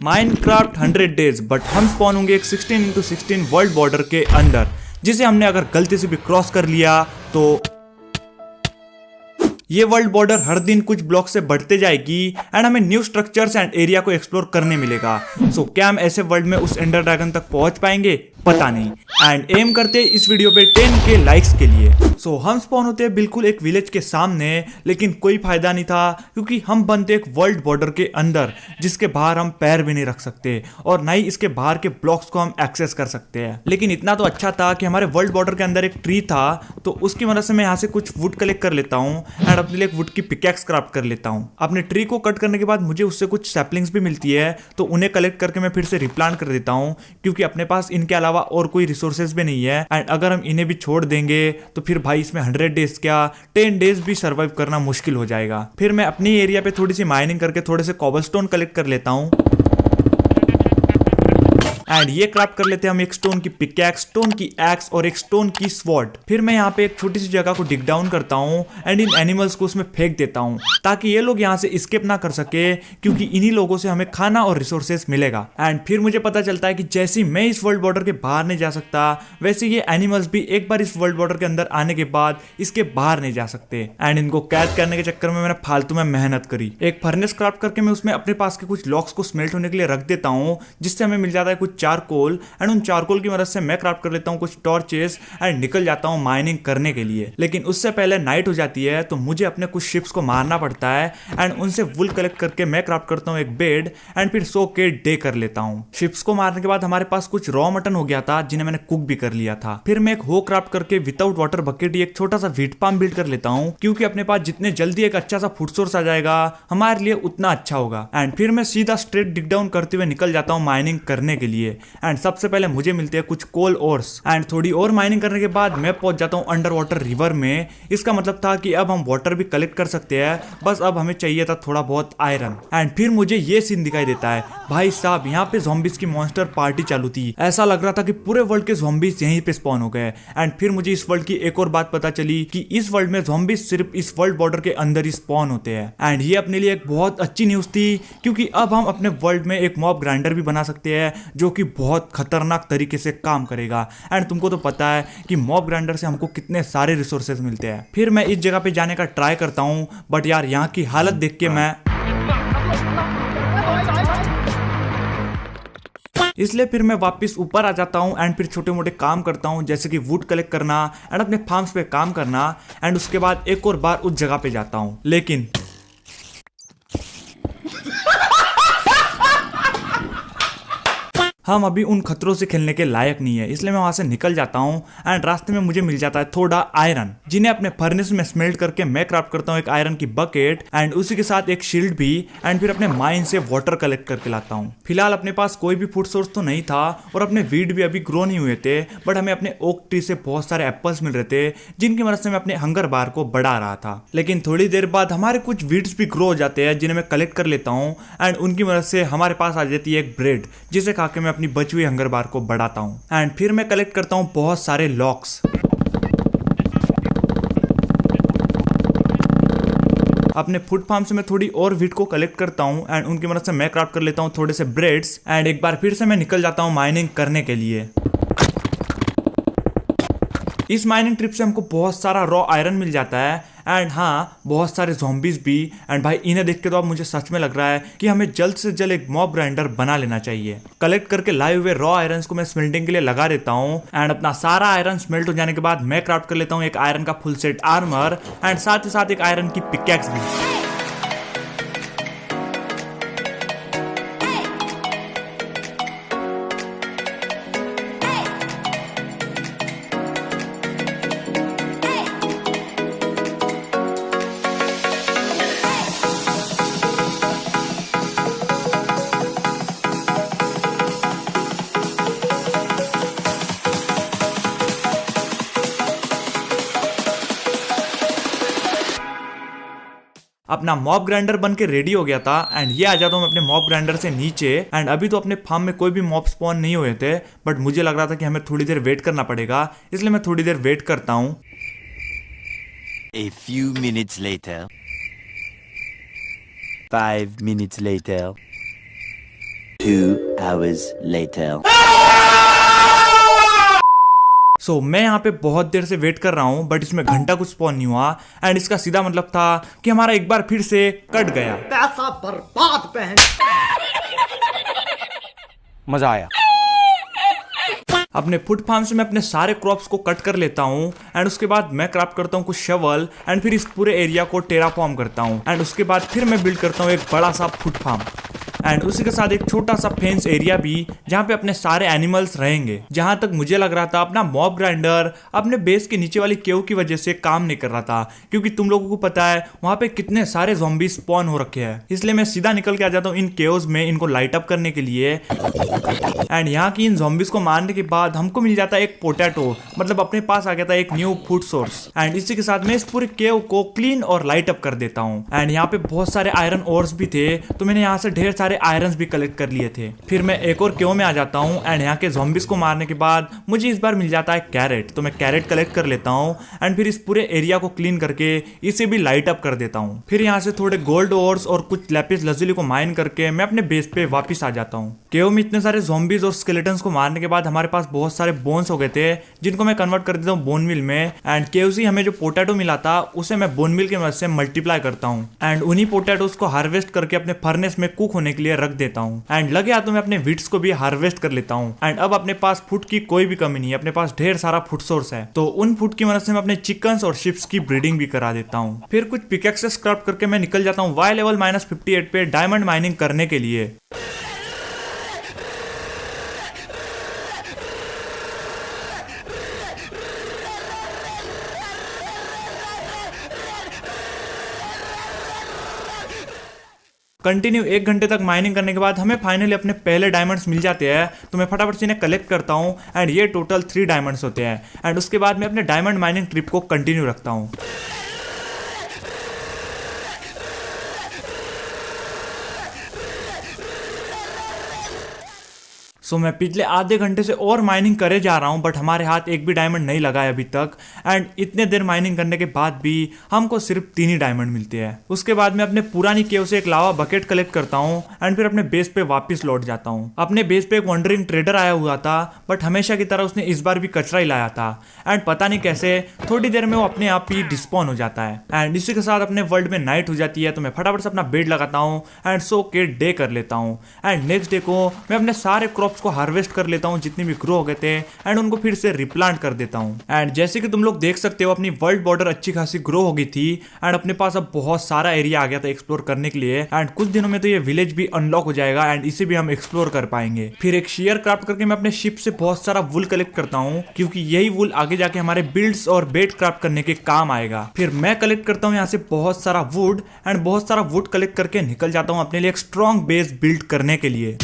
Minecraft 100 days, but हम spawn होंगे एक 16x16 वर्ल्ड बॉर्डर के अंदर, जिसे हमने अगर गलती से भी क्रॉस कर लिया तो ये वर्ल्ड बॉर्डर हर दिन कुछ ब्लॉक से बढ़ते जाएगी एंड हमें न्यू स्ट्रक्चर्स एंड एरिया को एक्सप्लोर करने मिलेगा। सो क्या हम ऐसे वर्ल्ड में उस एंडर ड्रैगन तक पहुंच पाएंगे, पता नहीं। एंड एम करते हैं इस वीडियो पे 10K लाइक्स के लिए। सो हम स्पॉन होते हैं बिल्कुल एक विलेज के सामने, लेकिन कोई फायदा नहीं था क्योंकि हम बनते एक वर्ल्ड बॉर्डर के अंदर जिसके बाहर हम पैर भी नहीं रख सकते और ना ही इसके बाहर के ब्लॉक्स को हम एक्सेस कर सकते हैं। लेकिन इतना तो अच्छा था कि हमारे वर्ल्ड बॉर्डर के अंदर एक ट्री था, तो उसकी मदद से मैं यहाँ से कुछ वुड कलेक्ट कर लेता हूँ एंड अपने लिए एक वुड की पिकैक्स क्राफ्ट कर लेता हूँ। अपने ट्री को कट करने के बाद मुझे उससे कुछ सैपलिंग्स भी मिलती है, तो उन्हें कलेक्ट करके मैं फिर से रिप्लांट कर देता हूँ क्योंकि अपने पास इनके अलावा और कोई रिसोर्सेज भी नहीं है। एंड अगर हम इन्हें भी छोड़ देंगे तो फिर भाई इसमें 100 डेज क्या 10 डेज भी सर्वाइव करना मुश्किल हो जाएगा। फिर मैं अपनी एरिया पे थोड़ी सी माइनिंग करके थोड़े से कॉबलस्टोन कलेक्ट कर लेता हूँ एंड ये क्राफ्ट कर लेते हैं हम एक स्टोन की पिकैक्स, स्टोन की एक्स और एक स्टोन की स्वॉर्ड। फिर मैं यहाँ पे एक छोटी सी जगह को डिग डाउन करता हूँ एंड इन एनिमल्स को उसमें फेंक देता हूँ ताकि ये लोग यहाँ से एस्केप ना कर सके, क्योंकि इन्हीं लोगों से हमें खाना और रिसोर्सेस मिलेगा। एंड फिर मुझे पता चलता है कि जैसे ही मैं इस वर्ल्ड बॉर्डर के बाहर नहीं जा सकता, वैसे ये एनिमल्स भी एक बार इस वर्ल्ड बॉर्डर के अंदर आने के बाद इसके बाहर नहीं जा सकते। एंड इनको कैद करने के चक्कर में मैंने फालतू में मेहनत करी। एक फर्नेस क्राफ्ट करके मैं उसमें अपने पास के कुछ लॉक्स को स्मेल्ट होने के लिए रख देता हूँ, जिससे हमें मिल जाता है कुछ चारकोल एंड उन चारकोल की मदद से मैं क्राफ्ट कर लेता हूँ कुछ टॉर्चेस एंड निकल जाता हूँ माइनिंग करने के लिए। लेकिन उससे पहले नाइट हो जाती है, तो मुझे अपने कुछ शिप्स को मारना पड़ता है एंड उनसे वुल कलेक्ट करके मैं क्राफ्ट करता हूँ एक बेड एंड फिर सो के डे कर लेता हूँ। शिप्स को मारने के बाद हमारे पास कुछ रॉ मटन हो गया था जिन्हें मैंने कुक भी कर लिया था। फिर मैं एक हो क्राफ्ट करके विदाउट वाटर बकेट एक छोटा सा व्हीट फार्म बिल्ड कर लेता हूँ, क्योंकि अपने पास जितने जल्दी एक अच्छा सा फूड सोर्स आ जाएगा हमारे लिए उतना अच्छा होगा। एंड फिर मैं सीधा स्ट्रेट डिग डाउन करते हुए निकल जाता हूँ माइनिंग करने के लिए। एंड सबसे पहले मुझे मिलते हैं कुछ कोल ओर्स एंड थोड़ी और माइनिंग करने के बाद मैं पहुंच जाता हूं अंडर वाटर रिवर में। इसका मतलब था कि अब हम वाटर भी कलेक्ट कर सकते हैं, बस अब हमें चाहिए था थोड़ा बहुत आयरन। एंड फिर मुझे ये सीन दिखाई देता है, भाई साहब यहाँ पे ज़ॉम्बीज की मॉन्स्टर पार्टी चालू थी। ऐसा लग रहा था कि पूरे वर्ल्ड के ज़ॉम्बीज यहीं पे स्पॉन हो गए। एंड फिर मुझे इस वर्ल्ड की एक और बात पता चली कि इस वर्ल्ड में ज़ॉम्बीज सिर्फ इस वर्ल्ड बॉर्डर के अंदर ही स्पॉन होते हैं। एंड ये अपने लिए एक बहुत अच्छी न्यूज थी, क्योंकि अब हम अपने वर्ल्ड में एक मॉब ग्राइंडर भी बना सकते हैं जो कि बहुत खतरनाक तरीके से काम करेगा। एंड तुमको तो पता है कि मॉब ग्राइंडर से हमको कितने सारे रिसोर्सेज मिलते हैं। फिर मैं इस जगह पे जाने का ट्राई करता हूँ, बट यार यहाँ की हालत देख के मैं इसलिए फिर मैं वापस ऊपर आ जाता हूँ एंड फिर छोटे मोटे काम करता हूँ, जैसे कि वुड कलेक्ट करना एंड अपने फार्म्स पे काम करना। एंड उसके बाद एक और बार उस जगह पे जाता हूँ, लेकिन हम अभी उन खतरों से खेलने के लायक नहीं है, इसलिए मैं वहां से निकल जाता हूं। एंड रास्ते में मुझे मिल जाता है थोड़ा आयरन, जिन्हें अपने फर्नेस में स्मेल्ट करके मैं क्राफ्ट करता हूं एक आयरन की बकेट एंड उसी के साथ एक शील्ड भी। एंड फिर अपने माइन से वाटर कलेक्ट करके लाता हूं। फिलहाल अपने पास कोई भी फूड सोर्स तो नहीं था और अपने वीड भी अभी ग्रो नहीं हुए थे, बट हमें अपने ओक ट्री से बहुत सारे एप्पल्स मिल रहे थे, जिनकी मदद से मैं अपने हंगर बार को बढ़ा रहा था। लेकिन थोड़ी देर बाद हमारे कुछ वीड्स भी ग्रो हो जाते हैं, जिन्हें मैं कलेक्ट कर लेता हूँ एंड उनकी मदद से हमारे पास आ जाती है एक ब्रेड, जिसे खा के मैं अपनी बची हुई हंगर बार को बढ़ाता हूं। एंड फिर मैं कलेक्ट करता हूं बहुत सारे लॉक्स। अपने फूड फार्म से मैं थोड़ी और व्हीट को कलेक्ट करता हूं एंड उनकी मदद से मैं क्राफ्ट कर लेता हूं थोड़े से ब्रेड्स। एंड एक बार फिर से मैं निकल जाता हूं माइनिंग करने के लिए। इस माइनिंग ट्रिप से हमको बहुत सारा रॉ आयरन मिल जाता है एंड हाँ, बहुत सारे ज़ॉम्बीज भी। एंड भाई इन्हें देख के तो अब मुझे सच में लग रहा है कि हमें जल्द से जल्द एक मॉब ग्राइंडर बना लेना चाहिए। कलेक्ट करके लाए हुए रॉ आयरन को मैं स्मेल्टिंग के लिए लगा देता हूँ एंड अपना सारा आयरन स्मेल्ट हो जाने के बाद मैं क्राफ्ट कर लेता हूँ एक आयरन का फुल सेट आर्मर एंड साथ ही साथ एक आयरन की पिकैक्स भी। अपना मॉब ग्राइंडर बन के रेडी हो गया था एंड ये आ जाता हूँ अपने मॉब ग्राइंडर से नीचे। एंड अभी तो अपने फार्म में कोई भी मॉब स्पॉन नहीं हुए थे, बट मुझे लग रहा था कि हमें थोड़ी देर वेट करना पड़ेगा, इसलिए मैं थोड़ी देर वेट करता हूँ। A few minutes later. 5 minutes later. 2 hours later. मैं यहाँ पे बहुत देर से वेट कर रहा हूँ बट इसमें घंटा कुछ स्पॉन नहीं हुआ एंड इसका सीधा मतलब था कि हमारा एक बार फिर से कट गया। पैसा बर्बाद बहन। मजा आया। अपने फूड फार्म से मैं अपने सारे क्रॉप्स को कट कर लेता हूँ एंड उसके बाद मैं क्राफ्ट करता हूँ कुछ शवल एंड फिर इस पूरे एरिया को टेराफॉर्म करता हूँ एंड उसके बाद फिर मैं बिल्ड करता हूँ एक बड़ा सा फूड फार्म एंड उसी के साथ एक छोटा सा फेंस एरिया भी जहाँ पे अपने सारे एनिमल्स रहेंगे। जहाँ तक मुझे लग रहा था अपना मॉब ग्राइंडर अपने बेस के नीचे वाली केव की वजह से काम नहीं कर रहा था, क्योंकि तुम लोगों को पता है वहाँ पे कितने सारे ज़ॉम्बी स्पॉन हो रखे हैं। इसलिए मैं सीधा निकल के आ जाता हूँ इन केव्स में इनको लाइट अप करने के लिए एंड यहाँ की इन ज़ॉम्बीज को मारने के बाद हमको मिल जाता है एक पोटैटो, मतलब अपने पास आ गया था एक न्यू फूड सोर्स एंड इसी के साथ मैं इस पूरे केव को क्लीन और लाइट अप कर देता हूँ। एंड यहाँ पे बहुत सारे आयरन ओर्स भी थे तो मैंने यहाँ से ढेर सारे आयरन्स भी कलेक्ट कर लिए थे। फिर मैं एक और केव में आ जाता हूँ एंड यहाँ के ज़ॉम्बीज को मारने के बाद मुझे इस बार मिल जाता है कैरेट, तो मैं कैरेट कलेक्ट कर लेता हूँ एंड फिर इस पूरे एरिया को क्लीन करके इसे भी लाइट अप कर देता हूँ। फिर यहाँ से थोड़े गोल्ड ओर्स और कुछ लैपिस लजुली को माइन करके मैं अपने बेस पे वापस आ जाता हूँ। केव में इतने सारे ज़ॉम्बीज और स्केलेटन्स को मारने के बाद हमारे पास बहुत सारे बोन्स हो गए थे जिनको मैं कन्वर्ट कर देता हूँ बोन मिल में एंड केव से हमें जो पोटैटो मिला था उसे मैं बोन मिल की मदद से मल्टीप्लाई करता हूँ एंड उन्हीं पोटैटोस को हार्वेस्ट करके अपने फर्नेस में कुक होने के लिए रख देता हूँ एंड लगे हाथों में अपने वीट्स को भी हार्वेस्ट कर लेता हूँ। एंड अब अपने पास फूड की कोई भी कमी नहीं है, अपने पास ढेर सारा फूड सोर्स है, तो उन फूड की मदद से मैं अपने चिकन्स और शिप्स की ब्रीडिंग भी करा देता हूँ। फिर कुछ पिकेक्सेस क्राफ्ट करके मैं निकल जाता हूँ वाई लेवल -58 पे डायमंड माइनिंग करने के लिए। कंटिन्यू 1 घंटे तक माइनिंग करने के बाद हमें फाइनली अपने पहले डायमंड्स मिल जाते हैं, तो मैं फटाफट से इन्हें कलेक्ट करता हूँ एंड ये टोटल 3 डायमंड्स होते हैं एंड उसके बाद मैं अपने डायमंड माइनिंग ट्रिप को कंटिन्यू रखता हूँ। मैं पिछले आधे घंटे से और माइनिंग करे जा रहा हूं बट हमारे हाथ एक भी डायमंड नहीं लगा है अभी तक एंड इतने देर माइनिंग करने के बाद भी हमको सिर्फ 3 ही डायमंड मिलते हैं। उसके बाद मैं अपने पुरानी केव से एक लावा बकेट कलेक्ट करता हूं एंड फिर अपने बेस पे वापस लौट जाता हूं। अपने बेस पे एक वंडरिंग ट्रेडर आया हुआ था बट हमेशा की तरह उसने इस बार भी कचरा ही लाया था एंड पता नहीं कैसे थोड़ी देर में वो अपने आप ही डिस्पॉन हो जाता है एंड इसी के साथ अपने वर्ल्ड में नाइट हो जाती है, तो मैं फटाफट से अपना बेड लगाता हूँ एंड सो के डे कर लेता हूँ एंड नेक्स्ट डे को मैं अपने सारे क्रॉप्स को हार्वेस्ट कर लेता हूं जितने भी ग्रो हो गए थे एंड उनको फिर से रिप्लांट कर देता हूं। एंड जैसे कि तुम लोग देख सकते हो अपनी वर्ल्ड बॉर्डर अच्छी खासी ग्रो हो गई थी एंड अपने पास अब बहुत सारा एरिया आ गया था एक्सप्लोर करने के लिए एंड कुछ दिनों में तो ये विलेज भी अनलॉक हो जाएगा एंड इसे भी हम एक्सप्लोर कर पाएंगे। फिर एक शेयर क्राफ्ट करके मैं अपने शिप से बहुत सारा वुल कलेक्ट करता हूँ क्योंकि यही वुल आगे जाके हमारे बिल्ड्स और बेड क्राफ्ट करने के काम आएगा। फिर मैं कलेक्ट करता हूँ यहाँ से बहुत सारा वुड एंड बहुत सारा वुड कलेक्ट करके निकल जाता हूँ अपने लिए एक स्ट्रॉन्ग बेस बिल्ड करने के लिए।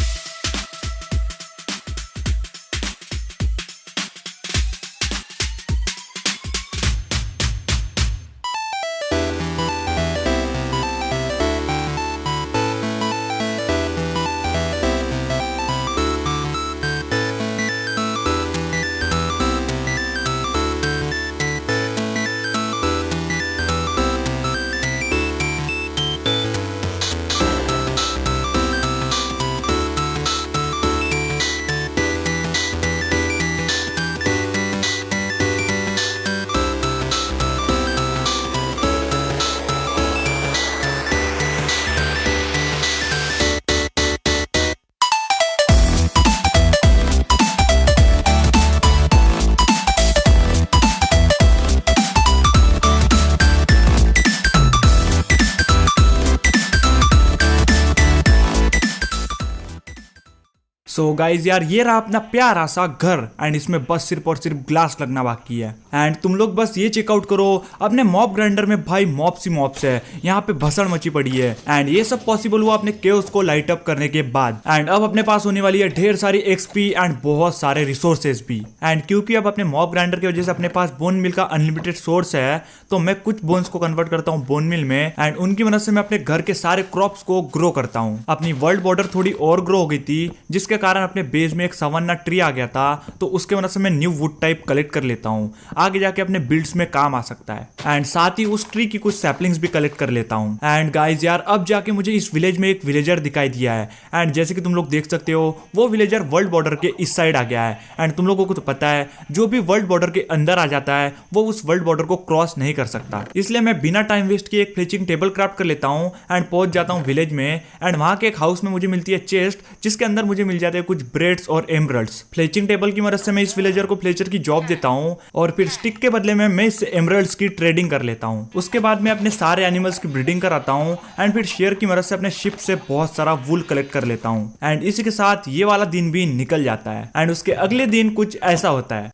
सो गाइज यार ये रहा अपना प्यारा सा घर एंड इसमें बस सिर्फ और सिर्फ ग्लास लगना बाकी है एंड तुम लोग बस ये चेकआउट करो अपने मॉब ग्राइंडर में भाई मॉब्स ही मॉब्स है, यहाँ पे भसड़ मची पड़ी है एंड ये सब पॉसिबल हुआ अपने केव्स को लाइट अप करने के बाद एंड अब अपने पास होने वाली है ढेर सारी एक्सपी एंड बहुत सारे रिसोर्सेज भी एंड क्योंकि अब अपने मॉब ग्राइंडर की वजह से अपने पास बोन मिल का अनलिमिटेड सोर्स है तो मैं कुछ बोन्स को कन्वर्ट करता हूँ बोन मिल में एंड उनकी मदद से मैं अपने घर के सारे क्रॉप्स को ग्रो करता हूँ। अपनी वर्ल्ड बॉर्डर थोड़ी और ग्रो हो गई थी जिसके कारण अपने बेस में एक सवन्ना ट्री आ गया था, तो उसके वजह से मैं न्यू वुड टाइप कलेक्ट कर लेता हूँ, आगे जाके अपने बिल्ड्स में काम आ सकता है। एंड साथ ही उस ट्री की कुछ सैपलिंग्स भी कलेक्ट कर लेता हूँ। एंड गाइज यार, अब जाके मुझे इस विलेज में एक विलेजर दिखाई दिया है। एंड जैसे कि तुम लोग देख सकते हो, वो विलेजर वर्ल्ड बॉर्डर के इस साइड आ गया है। एंड तुम लोगों को तो पता है, जो भी वर्ल्ड बॉर्डर के अंदर आ जाता है वो उस वर्ल्ड बॉर्डर को क्रॉस नहीं कर सकता। इसलिए मैं बिना टाइम वेस्ट किए एक फ्लेचिंग टेबल क्राफ्ट कर लेता हूँ एंड पहुंच जाता हूँ विलेज में। एंड वहां के एक हाउस में मुझे मिलती है चेस्ट, जिसके अंदर मुझे मिल जाते हैं कुछ ब्रेड्स और एमरल्ड्स। फ्लेचिंग टेबल की मदद से मैं इस विलेजर को फ्लेचर की जॉब देता हूँ और फिर स्टिक के बदले में मैं इस एमरल्ड्स की ट्रेडिंग कर लेता हूँ। उसके बाद मैं अपने सारे एनिमल्स की ब्रीडिंग कराता हूँ एंड फिर शेयर की मदद से अपने शिप से बहुत सारा वूल कलेक्ट कर लेता हूँ। एंड इसी के साथ ये वाला दिन भी निकल जाता है। एंड उसके अगले दिन कुछ ऐसा होता है।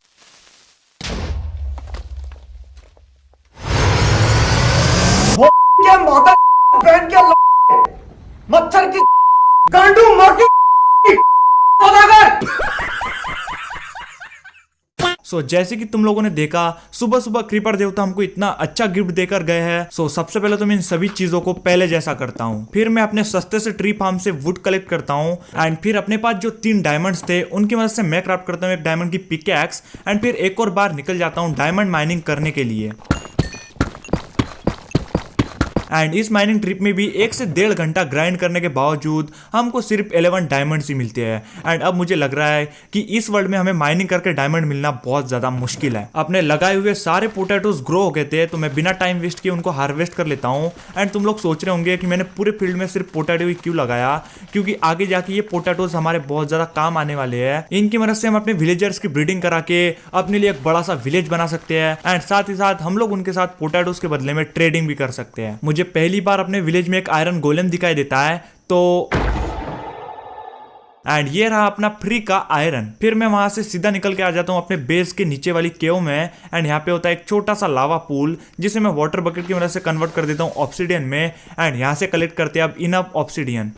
क्या माता बहन क्या मच्छर की गांडू मार सो जैसे कि तुम लोगों ने देखा, सुबह सुबह क्रीपर देवता हमको इतना अच्छा गिफ्ट देकर गए हैं। सो सबसे पहले तो मैं इन सभी चीजों को पहले जैसा करता हूँ। फिर मैं अपने सस्ते से ट्री फार्म से वुड कलेक्ट करता हूँ एंड फिर अपने पास जो 3 डायमंड्स थे उनकी मदद से मैं क्राफ्ट करता हूँ एक डायमंड की पिकैक्स। एंड फिर एक और बार निकल जाता हूँ डायमंड माइनिंग करने के लिए। एंड इस माइनिंग ट्रिप में भी 1 से 1.5 घंटा ग्राइंड करने के बावजूद हमको सिर्फ 11 डायमंड्स ही मिलते हैं। एंड अब मुझे लग रहा है कि इस वर्ल्ड में हमें माइनिंग करके डायमंड मिलना बहुत ज्यादा मुश्किल है। अपने लगाए हुए सारे पोटैटोज ग्रो हो गए थे, तो मैं बिना टाइम वेस्ट किए उनको हार्वेस्ट कर लेता हूँ। एंड तुम लोग सोच रहे होंगे कि मैंने पूरे फील्ड में सिर्फ पोटैटो ही क्यों लगाया, क्योंकि आगे जाके ये पोटैटोज हमारे बहुत ज्यादा काम आने वाले हैं। इनकी मदद से हम अपने विलेजर्स की ब्रीडिंग करा के अपने लिए एक बड़ा सा विलेज बना सकते हैं एंड साथ ही साथ हम लोग उनके साथ पोटैटोज के बदले में ट्रेडिंग भी कर सकते हैं। मुझे पहली बार अपने विलेज में एक आयरन गोलेम दिखाई देता है, तो एंड ये रहा अपना फ्री का आयरन। फिर मैं वहां से सीधा निकल के आ जाता हूँ अपने बेस के नीचे वाली केव में। एंड यहाँ पे होता है एक छोटा सा लावा पूल, जिसे मैं वाटर बकेट की मदद से कन्वर्ट कर देता हूँ ऑब्सिडियन में। एंड यहाँ से कलेक्ट करते हैं अब इनफ ऑब्सिडियन।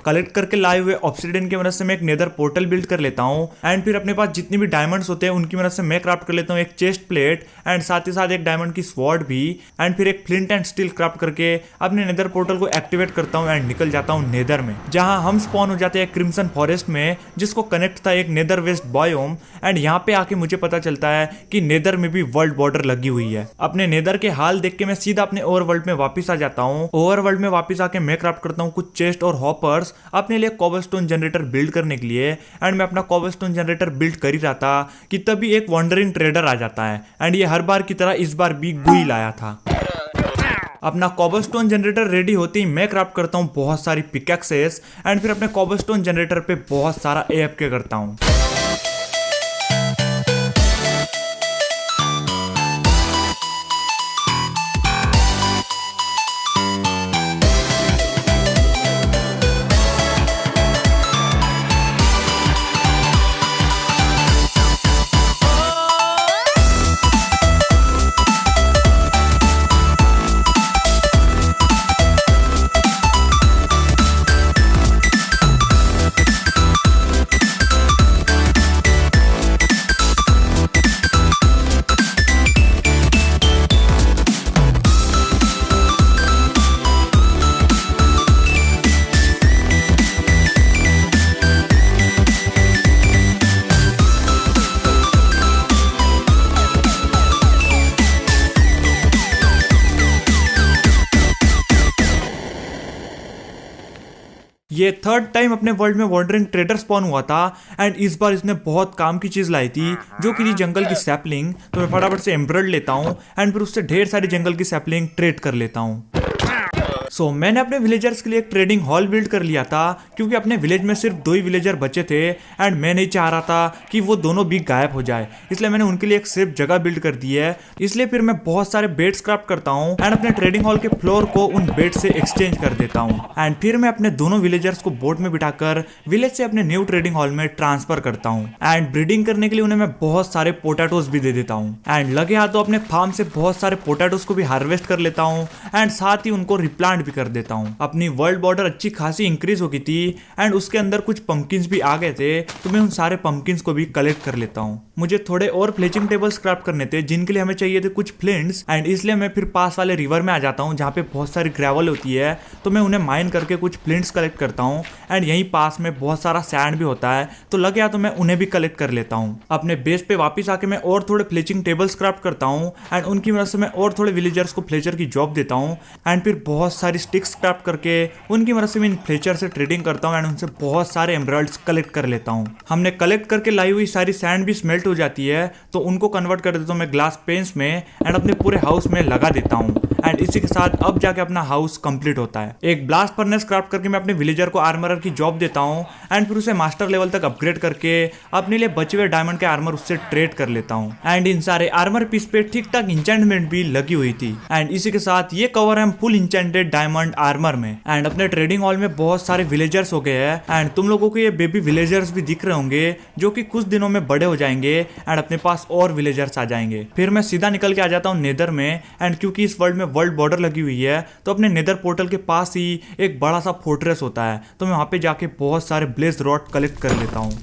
कलेक्ट करके लाए हुए ऑब्सिडियन की मदद से मैं एक नेदर पोर्टल बिल्ड कर लेता हूँ। एंड फिर अपने पास जितनी भी डायमंड्स होते हैं उनकी मदद से मैं क्राफ्ट कर लेता हूँ एक चेस्ट प्लेट एंड साथ ही साथ एक डायमंड की स्वॉर्ड भी। एंड फिर एक फ्लिंट एंड स्टील क्राफ्ट करके अपने नेदर पोर्टल को एक्टिवेट करता हूँ एंड निकल जाता हूँ नेदर में, जहाँ हम स्पॉन हो जाते हैं क्रिम्सन फॉरेस्ट में, जिसको कनेक्ट था एक नेदर वेस्ट बायोम। एंड यहाँ पे आके मुझे पता चलता है कि नेदर में भी वर्ल्ड बॉर्डर लगी हुई है। अपने नेदर के हाल देख के मैं सीधा अपने ओवरवर्ल्ड में वापस आ जाता हूँ। ओवरवर्ल्ड में वापस आके मैं क्राफ्ट करता हूँ कुछ चेस्ट और हॉपर्स अपने लिए कोबलस्टोन जनरेटर बिल्ड करने के लिए। एंड मैं अपना कोबलस्टोन जनरेटर बिल्ड कर ही रहा था कि तभी एक वॉन्डरिंग ट्रेडर आ जाता है। एंड ये हर बार की तरह इस बार भी गुई लाया था। अपना कोबलस्टोन जनरेटर रेडी होते ही मैं क्राफ्ट करता हूँ बहुत सारी पिकैक्सेस एंड फिर अपने कोबलस्टोन जनरेटर पे बहुत सारा AFK करता हूँ। ये 3rd टाइम अपने वर्ल्ड में वॉन्डरिंग ट्रेडर स्पॉन हुआ था एंड इस बार इसने बहुत काम की चीज लाई थी, जो कि थी जंगल की सैपलिंग। तो मैं फटाफट से एमरल्ड लेता हूँ एंड फिर उससे ढेर सारी जंगल की सैपलिंग ट्रेड कर लेता हूँ। सो मैंने अपने विलेजर्स के लिए एक ट्रेडिंग हॉल बिल्ड कर लिया था, क्योंकि अपने विलेज में सिर्फ 2 ही विलेजर बचे थे एंड मैं नहीं चाह रहा था कि वो दोनों भी गायब हो जाए, इसलिए मैंने उनके लिए एक सेफ जगह बिल्ड कर दी है। इसलिए फिर मैं बहुत सारे बेड्स क्राफ्ट करता हूँ एंड अपने ट्रेडिंग हॉल के फ्लोर को उन बेड से एक्सचेंज कर देता हूँ। एंड फिर मैं अपने दोनों विलेजर्स को बोट में बिठाकर विलेज से अपने न्यू ट्रेडिंग हॉल में ट्रांसफर करता हूँ। एंड ब्रीडिंग करने के लिए उन्हें मैं बहुत सारे पोटैटोज भी दे देता हूँ। एंड लगे हाथों अपने फार्म से बहुत सारे पोटैटोज को भी हार्वेस्ट कर लेता हूँ एंड साथ ही उनको रिप्लांट भी कर देता हूँ। अपनी वर्ल्ड बॉर्डर अच्छी खासी इंक्रीज हो गई थी एंड उसके अंदर कुछ पंपकिंस भी आ गए थे, तो मैं उन सारे पंपकिंस को भी कलेक्ट कर लेता हूँ। मुझे थोड़े और फ्लेचिंग टेबल्स क्राफ्ट करने थे जिनके लिए हमें चाहिए थे कुछ फ्लिंट्स एंड इसलिए मैं फिर पास वाले रिवर में आ जाता हूँ जहाँ पे बहुत सारी ग्रेवल होती है, तो मैं उन्हें माइन करके कुछ फ्लिंट्स कलेक्ट करता हूँ एंड यहीं पास में बहुत सारा सैंड भी होता है, तो लग गया तो मैं उन्हें भी कलेक्ट कर लेता हूँ। अपने बेस पे वापस आके मैं और थोड़े फ्लेचिंग टेबल्स क्राफ्ट करता हूँ एंड उनकी मदद से मैं और थोड़े विलेजर्स को फ्लेचर की जॉब देता हूँ एंड फिर बहुत सारी स्टिक्स क्राफ्ट करके उनकी मदद से मैं इन फ्लेचर से ट्रेडिंग करता हूँ एंड उनसे बहुत सारे एमराल्ड्स कलेक्ट कर लेता हूँ। हमने कलेक्ट करके लाई हुई सारी सैंड भी स्मेल्ट हो जाती है, तो उनको कन्वर्ट कर देता हूँ मैं ग्लास पेन्स में एंड अपने पूरे हाउस में लगा देता हूँ एंड इसी के साथ अब जाके अपना हाउस कंप्लीट होता है। एक ब्लास्ट फर्नेस क्राफ्ट करके मैं अपने विलेजर को आर्मरर की जॉब देता हूँ एंड फिर उसे मास्टर लेवल तक अपग्रेड करके अपने लिए बचे हुए डायमंड के आर्मर उससे ट्रेड कर लेता हूँ एंड इन सारे आर्मर पीस पे ठीक ठाक इंचेंटमेंट भी लगी हुई थी एंड इसी के साथ ये कवर है हम फुल इंचेंटेड डायमंड आर्मर में एंड अपने ट्रेडिंग हॉल में बहुत सारे विलेजर्स हो गए हैं एंड तुम लोगों को ये बेबी विलेजर्स भी दिख रहे होंगे जो कि कुछ दिनों में बड़े हो जाएंगे एंड अपने पास और विलेजर्स आ जाएंगे। फिर मैं सीधा निकल के आ जाता हूँ नेदर में एंड क्योंकि इस वर्ल्ड में वर्ल्ड बॉर्डर लगी हुई है तो अपने नेदर पोर्टल के पास ही एक बड़ा सा फोर्ट्रेस होता है, तो मैं वहां पे जाके बहुत सारे ब्लेज रॉड कलेक्ट कर लेता हूँ।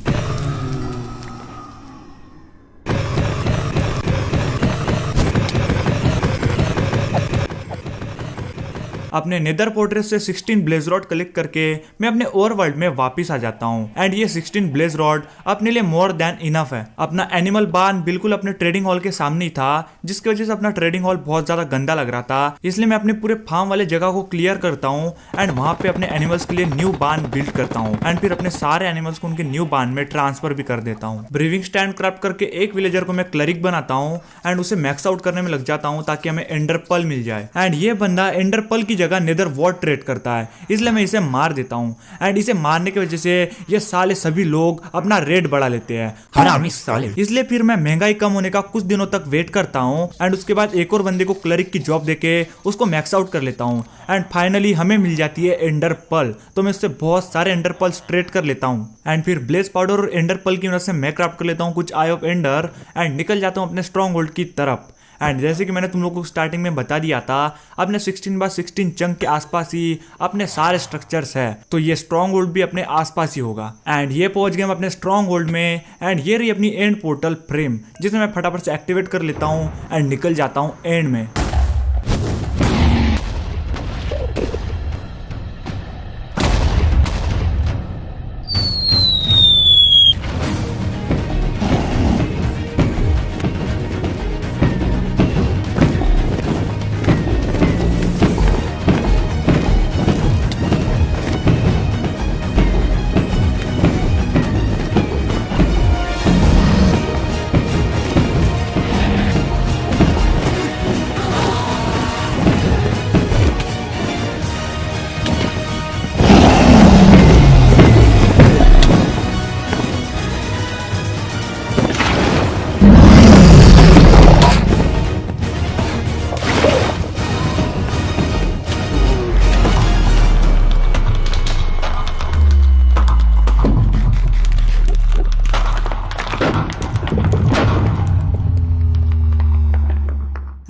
अपने नेदर फोर्ट्रेस से 16 ब्लेज रॉड कलेक्ट करके मैं अपने ओवर वर्ल्ड में वापस आ जाता हूँ एंड ये 16 ब्लेज रॉड अपने लिए मोर देन इनफ है। अपना एनिमल बार्न बिल्कुल अपने ट्रेडिंग हॉल के सामने ही था, जिसकी वजह से अपना ट्रेडिंग हॉल बहुत ज्यादा गंदा लग रहा था, इसलिए मैं अपने पूरे फार्म वाले जगह को क्लियर करता हूँ एंड वहां पे अपने एनिमल्स के लिए न्यू बार्न बिल्ड करता हूँ एंड फिर अपने सारे एनिमल्स को उनके न्यू बार्न में ट्रांसफर भी कर देता हूँ। ब्रीविंग स्टैंड क्राफ्ट करके एक विलेजर को मैं क्लरिक बनाता हूँ एंड उसे मैक्स आउट करने में लग जाता हूँ ताकि हमें एंडर पर्ल मिल जाए एंड ये बंदा एंडर पर्ल की जगह नेदर वॉर्ड ट्रेड करता है, इसलिए मैं इसे मार देता हूँ एंड इसे मारने की वजह से ये साले सभी लोग अपना रेट बढ़ा लेते हैं हरामी साले। इसलिए फिर मैं महंगाई कम होने का कुछ दिनों तक वेट करता हूँ एंड उसके बाद एक और बंदे को क्लरिक की जॉब देके उसको मैक्स आउट कर लेता हूँ एंड फाइनली हमें मिल जाती है एंडर पर्ल, तो मैं उससे बहुत सारे एंडर पर्ल्स ट्रेड कर लेता हूँ एंड फिर ब्लेज पाउडर और एंडर पर्ल की मदद से मैं क्राफ्ट कर लेता हूँ कुछ आई ऑफ एंडर एंड निकल जाता हूँ अपने स्ट्रॉन्ग होल्ड की तरफ। एंड जैसे कि मैंने तुम लोगों को स्टार्टिंग में बता दिया था, अपने 16x16 चंक के आसपास ही अपने सारे स्ट्रक्चर्स है, तो ये स्ट्रॉन्ग होल्ड भी अपने आसपास ही होगा एंड ये पहुंच गए हम अपने स्ट्रॉन्ग होल्ड में एंड ये रही अपनी एंड पोर्टल फ्रेम, जिसे मैं फटाफट से एक्टिवेट कर लेता हूँ एंड निकल जाता हूँ एंड में।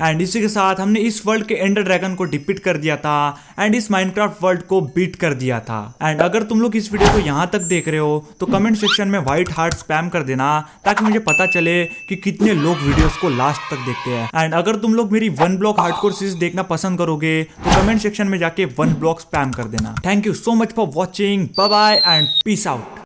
एंड इसी के साथ हमने इस वर्ल्ड के एंडर ड्रैगन को डिफीट कर दिया था एंड इस माइनक्राफ्ट वर्ल्ड को बीट कर दिया था। एंड अगर तुम लोग इस वीडियो को यहाँ तक देख रहे हो तो कमेंट सेक्शन में व्हाइट हार्ट स्पैम कर देना ताकि मुझे पता चले कि कितने लोग वीडियोस को लास्ट तक देखते हैं। एंड अगर तुम लोग मेरी 1 ब्लॉक हार्डकोर सीरीज देखना पसंद करोगे तो कमेंट सेक्शन में जाके 1 ब्लॉक स्पैम कर देना। Thank you so much for watching, bye bye and peace out.